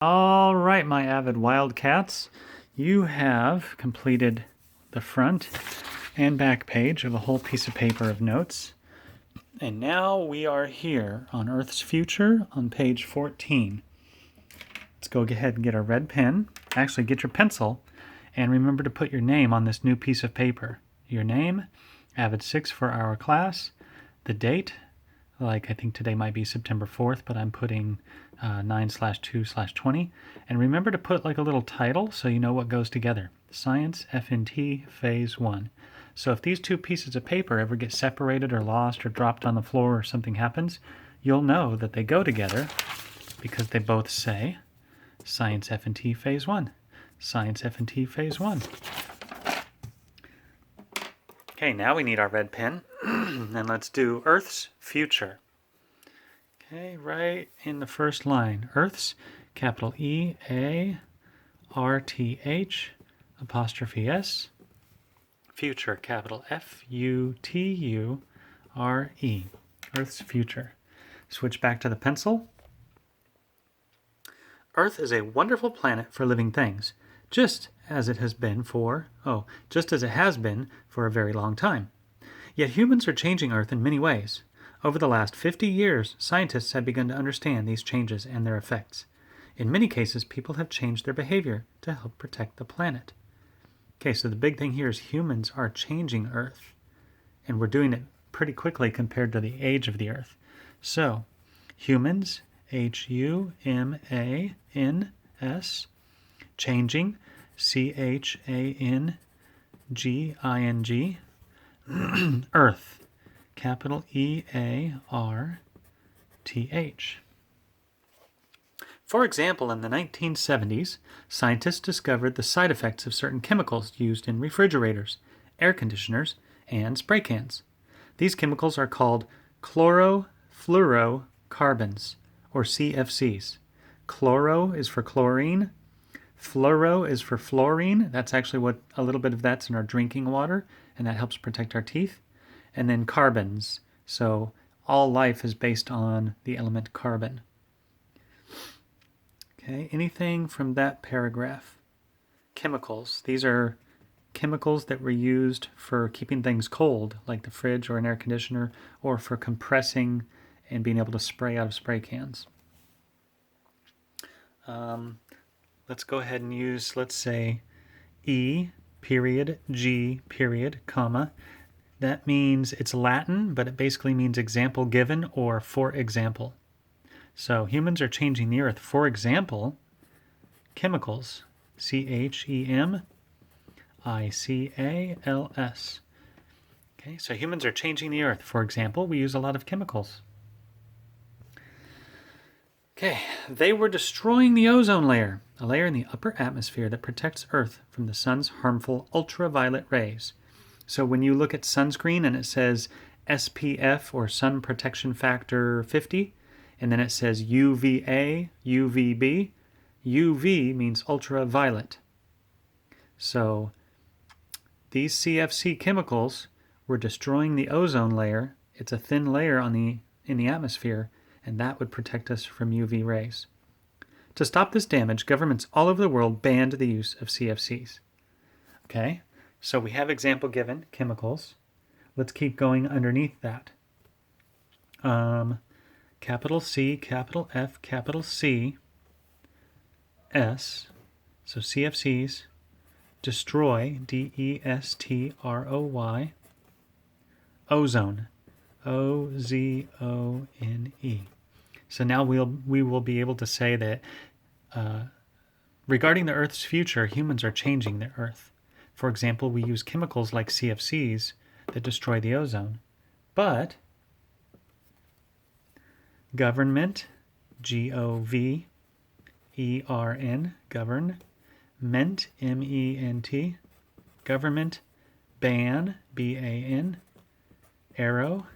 All right, my avid wildcats, you have completed the front and back page of a whole piece of paper of notes. And now we are here on Earth's future on page 14. Let's go ahead and get our red pen. Actually, get your pencil and remember to put your name on this new piece of paper. Your name, AVID 6 for our class, the date, like I think today might be September 4th, but I'm putting 9/2/20. And remember to put like a little title so you know what goes together. Science FNT Phase 1. So if these two pieces of paper ever get separated or lost or dropped on the floor or something happens, you'll know that they go together because they both say Science FNT Phase 1. Science FNT Phase 1. Okay, now we need our red pen. And let's do Earth's future. Okay, right in the first line. Earth's, capital E-A-R-T-H, apostrophe S. Future, capital F-U-T-U-R-E. Earth's future. Switch back to the pencil. Earth is a wonderful planet for living things, just as it has been for a very long time. Yet humans are changing Earth in many ways. Over the last 50 years, scientists have begun to understand these changes and their effects. In many cases, people have changed their behavior to help protect the planet. Okay, so the big thing here is humans are changing Earth, and we're doing it pretty quickly compared to the age of the Earth. So, humans, H-U-M-A-N-S, changing, C-H-A-N-G-I-N-G, Earth, capital E-A-R-T-H. For example, in the 1970s, scientists discovered the side effects of certain chemicals used in refrigerators, air conditioners, and spray cans. These chemicals are called chlorofluorocarbons, or CFCs. Chloro is for chlorine. Fluoro is for fluorine. That's actually what a little bit of that's in our drinking water, and that helps protect our teeth. And then carbons. So all life is based on the element carbon. Okay, anything from that paragraph? Chemicals. These are chemicals that were used for keeping things cold, like the fridge or an air conditioner, or for compressing and being able to spray out of spray cans. Let's go ahead and use, let's say, E period, G period, comma. That means it's Latin, but it basically means example given or for example. So humans are changing the Earth. For example, chemicals, C-H-E-M-I-C-A-L-S. Okay, so humans are changing the Earth. For example, we use a lot of chemicals. Okay, they were destroying the ozone layer, a layer in the upper atmosphere that protects Earth from the sun's harmful ultraviolet rays. So when you look at sunscreen and it says SPF or sun protection factor 50, and then it says UVA, UVB, UV means ultraviolet. So these CFC chemicals were destroying the ozone layer. It's a thin layer in the atmosphere, and that would protect us from UV rays. To stop this damage, governments all over the world banned the use of CFCs. Okay, so we have example given, chemicals. Let's keep going underneath that. Capital C, capital F, capital C, S. So CFCs, destroy, D-E-S-T-R-O-Y, ozone, O-Z-O-N-E. So now we will be able to say that regarding the Earth's future, humans are changing the Earth. For example, we use chemicals like CFCs that destroy the ozone. But government, G-O-V-E-R-N, government, M-E-N-T, government, ban, B-A-N, arrow.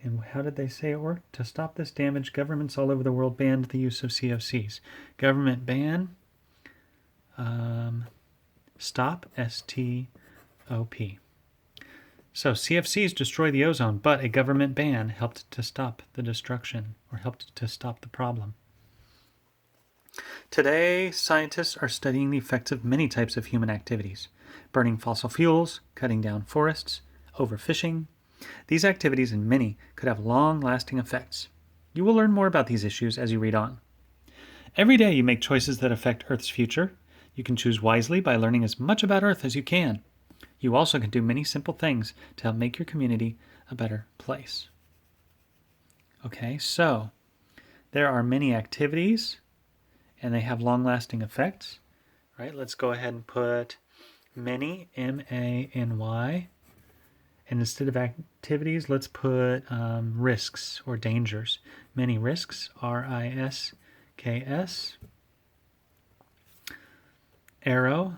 And how did they say it worked? To stop this damage, governments all over the world banned the use of CFCs. Government ban, stop, S-T-O-P. So CFCs destroy the ozone, but a government ban helped to stop the destruction, or helped to stop the problem. Today, scientists are studying the effects of many types of human activities: burning fossil fuels, cutting down forests, overfishing. These activities and many could have long-lasting effects. You will learn more about these issues as you read on. Every day you make choices that affect Earth's future. You can choose wisely by learning as much about Earth as you can. You also can do many simple things to help make your community a better place. Okay, so there are many activities and they have long-lasting effects. Right? Let's go ahead and put many, M-A-N-Y. And instead of activities, let's put risks or dangers. Many risks, R-I-S-K-S. Arrow,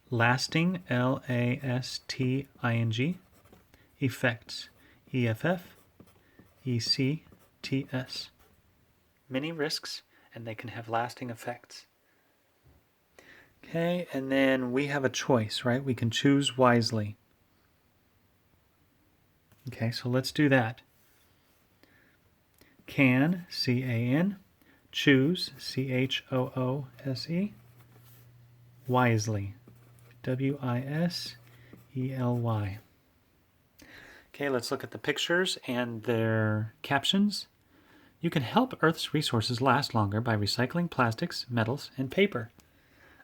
lasting, L-A-S-T-I-N-G. Effects, E-F-F-E-C-T-S. Many risks, and they can have lasting effects. Okay, and then we have a choice, right? We can choose wisely. Okay, so let's do that. Can, C-A-N, choose, C-H-O-O-S-E, wisely, W-I-S-E-L-Y. Okay, let's look at the pictures and their captions. You can help Earth's resources last longer by recycling plastics, metals, and paper.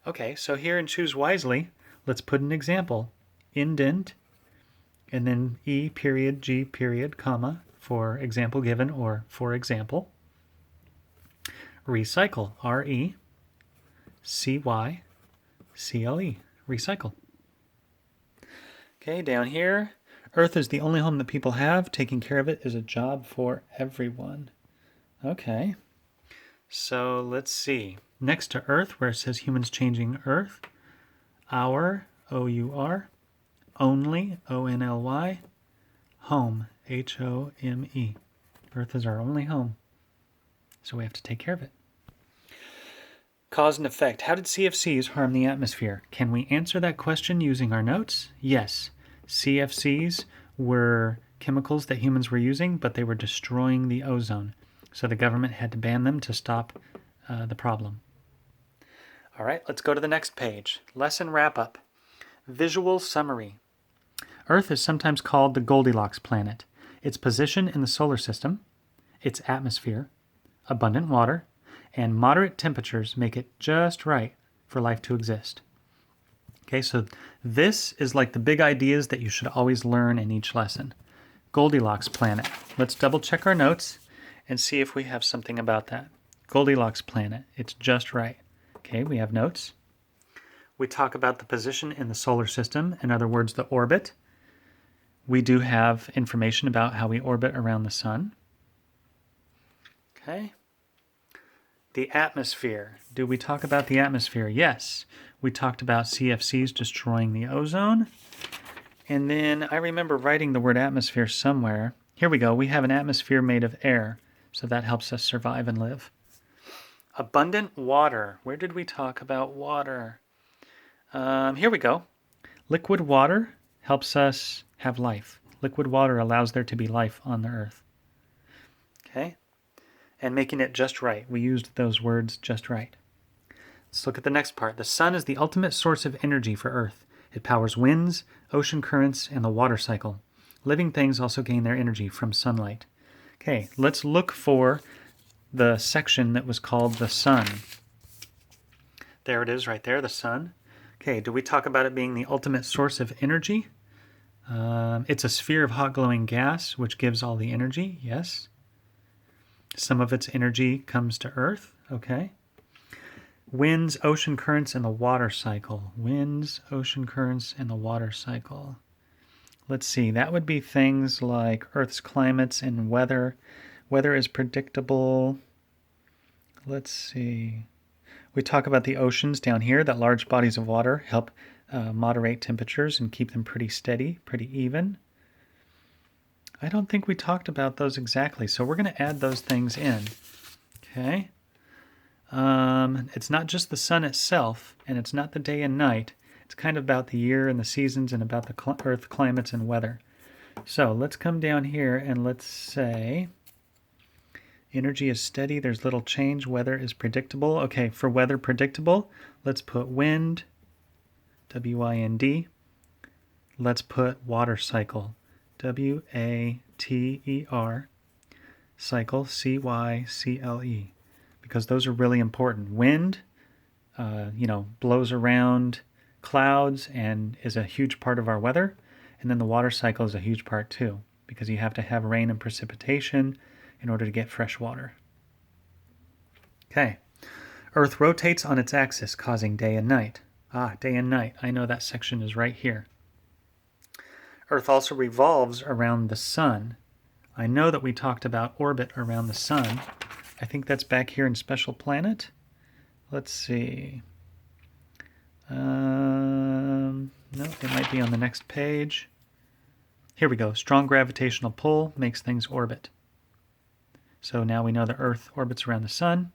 Okay, so here in Choose Wisely, let's put an example. Indent, and then E period, G period, comma, for example given or for example. Recycle, R-E-C-Y-C-L-E, recycle. Okay, down here, Earth is the only home that people have. Taking care of it is a job for everyone. Okay, so let's see. Next to Earth, where it says humans changing Earth, our, O-U-R, only, O-N-L-Y, home, H-O-M-E. Earth is our only home, so we have to take care of it. Cause and effect. How did CFCs harm the atmosphere? Can we answer that question using our notes? Yes. CFCs were chemicals that humans were using, but they were destroying the ozone. So the government had to ban them to stop the problem. All right, let's go to the next page. Lesson wrap-up. Visual summary. Earth is sometimes called the Goldilocks planet. Its position in the solar system, its atmosphere, abundant water, and moderate temperatures make it just right for life to exist. Okay, so this is like the big ideas that you should always learn in each lesson. Goldilocks planet. Let's double check our notes and see if we have something about that. Goldilocks planet. It's just right. Okay, we have notes. We talk about the position in the solar system, in other words, the orbit. We do have information about how we orbit around the sun. Okay. The atmosphere. Do we talk about the atmosphere? Yes. We talked about CFCs destroying the ozone. And then I remember writing the word atmosphere somewhere. Here we go. We have an atmosphere made of air, so that helps us survive and live. Abundant water. Where did we talk about water? Here we go. Liquid water helps us have life. Liquid water allows there to be life on the earth. Okay? And making it just right. We used those words just right. Let's look at the next part. The sun is the ultimate source of energy for Earth. It powers winds, ocean currents, and the water cycle. Living things also gain their energy from sunlight. Okay, let's look for the section that was called the sun. There it is right there, the sun. Okay, do we talk about it being the ultimate source of energy? It's a sphere of hot glowing gas, which gives all the energy, yes. Some of its energy comes to Earth, okay. Winds, ocean currents, and the water cycle. Winds, ocean currents, and the water cycle. Let's see, that would be things like Earth's climates and weather. Weather is predictable. Let's see. We talk about the oceans down here, that large bodies of water help moderate temperatures and keep them pretty steady, pretty even. I don't think we talked about those exactly, so we're going to add those things in. Okay. It's not just the sun itself, and it's not the day and night. It's kind of about the year and the seasons and about the Earth climates and weather. So let's come down here and let's say Energy is steady. There's little change. Weather is predictable. Okay, for weather predictable, let's put wind, W-I-N-D. Let's put water cycle, W-A-T-E-R. Cycle, C-Y-C-L-E. Because those are really important. Wind, blows around clouds and is a huge part of our weather. And then the water cycle is a huge part too, because you have to have rain and precipitation in order to get fresh water. Okay. Earth rotates on its axis, causing day and night. Day and night. I know that section is right here. Earth also revolves around the sun. I know that we talked about orbit around the sun. I think that's back here in Special Planet. Let's see. No, it might be on the next page. Here we go. Strong gravitational pull makes things orbit. So now we know the Earth orbits around the sun.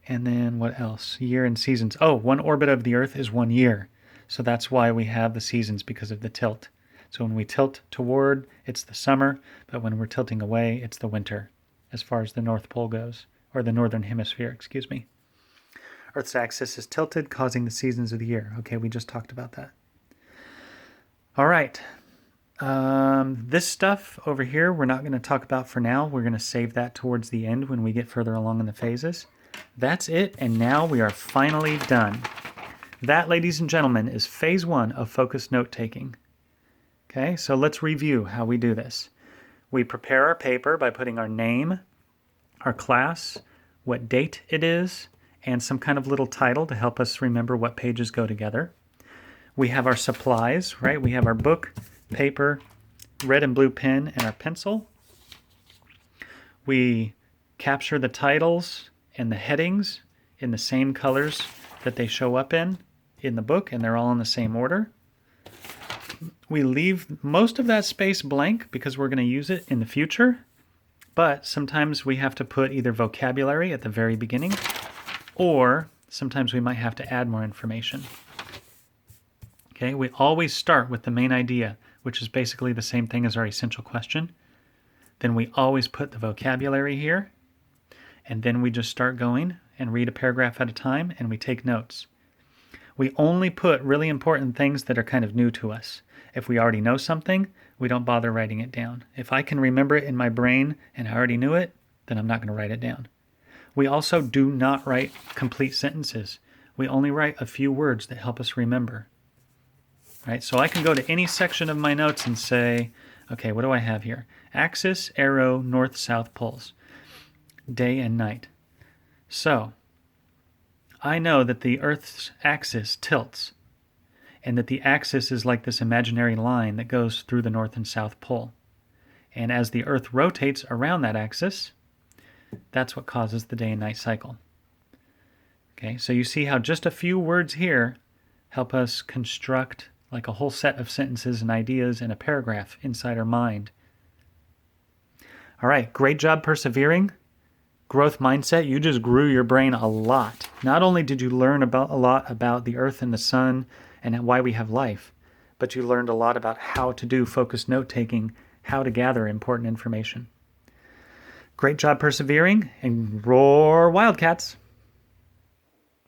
And then what else? Year and seasons. Oh, one orbit of the Earth is 1 year. So that's why we have the seasons, because of the tilt. So when we tilt toward, it's the summer, but when we're tilting away, it's the winter, as far as the North Pole goes, or the Northern Hemisphere, excuse me. Earth's axis is tilted, causing the seasons of the year. Okay, we just talked about that. All right. This stuff over here, we're not going to talk about for now. We're going to save that towards the end when we get further along in the phases. That's it, and now we are finally done. That, ladies and gentlemen, is phase 1 of focused note-taking. Okay, so let's review how we do this. We prepare our paper by putting our name, our class, what date it is, and some kind of little title to help us remember what pages go together. We have our supplies, right? We have our book, paper, red and blue pen, and our pencil. We capture the titles and the headings in the same colors that they show up in the book, and they're all in the same order. We leave most of that space blank because we're going to use it in the future, but sometimes we have to put either vocabulary at the very beginning, or sometimes we might have to add more information. Okay, we always start with the main idea, which is basically the same thing as our essential question. Then we always put the vocabulary here, and then we just start going and read a paragraph at a time, and we take notes. We only put really important things that are kind of new to us. If we already know something, we don't bother writing it down. If I can remember it in my brain and I already knew it, then I'm not going to write it down. We also do not write complete sentences. We only write a few words that help us remember. Right? So I can go to any section of my notes and say, okay, what do I have here? Axis, arrow, north, south poles, day and night. So I know that the Earth's axis tilts, and that the axis is like this imaginary line that goes through the North and South Pole. And as the Earth rotates around that axis, that's what causes the day and night cycle. Okay, so you see how just a few words here help us construct like a whole set of sentences and ideas in a paragraph inside our mind. All right, great job persevering. Growth mindset, you just grew your brain a lot. Not only did you learn a lot about the Earth and the sun and why we have life, but you learned a lot about how to do focused note-taking, how to gather important information. Great job persevering, and roar Wildcats!